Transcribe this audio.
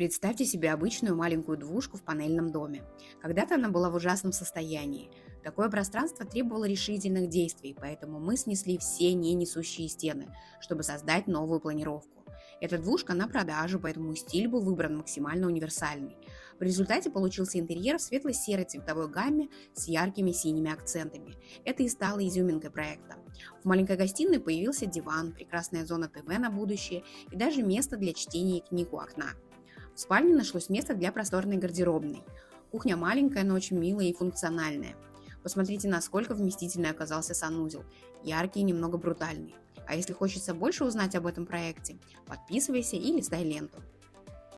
Представьте себе обычную маленькую двушку в панельном доме. Когда-то она была в ужасном состоянии. Такое пространство требовало решительных действий, поэтому мы снесли все ненесущие стены, чтобы создать новую планировку. Эта двушка на продажу, поэтому стиль был выбран максимально универсальный. В результате получился интерьер в светло-серой цветовой гамме с яркими синими акцентами. Это и стало изюминкой проекта. В маленькой гостиной появился диван, прекрасная зона ТВ на будущее и даже место для чтения книг у окна. В спальне нашлось место для просторной гардеробной. Кухня маленькая, но очень милая и функциональная. Посмотрите, насколько вместительный оказался санузел. Яркий и немного брутальный. А если хочется больше узнать об этом проекте, подписывайся и листай ленту.